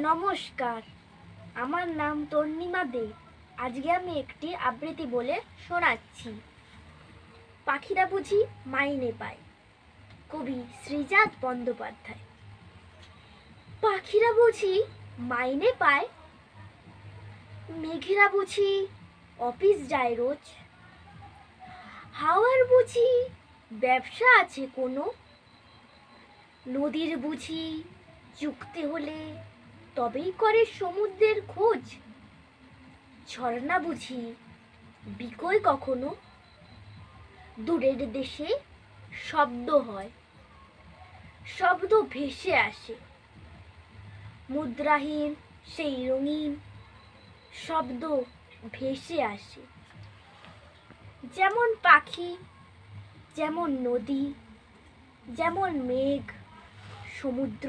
নমস্কার, আমার নাম তর্ণিমা দে। আজকে আমি একটি আবৃত্তি বলে শোনাচ্ছি। পাখিরা বুঝি মাইনে পায়, কবি শ্রীজাত বন্দ্যোপাধ্যায়। পাখিরা বুঝি মাইনে পায়, মেঘেরা বুঝি অফিস যায় রোজ, হাওয়ার বুঝি ব্যবসা আছে কোনো, নদীর বুঝি চুক্তি হলে তবেই করে সমুদ্রের খোঁজ, ঝর্ণা বুঝি বিকোয় কখনো, দূরের দেশে শব্দ হয়, শব্দ ভেসে আসে, মুদ্রাহীন সেই রঙিন শব্দ ভেসে আসে। যেমন পাখি, যেমন নদী, যেমন মেঘ, সমুদ্র,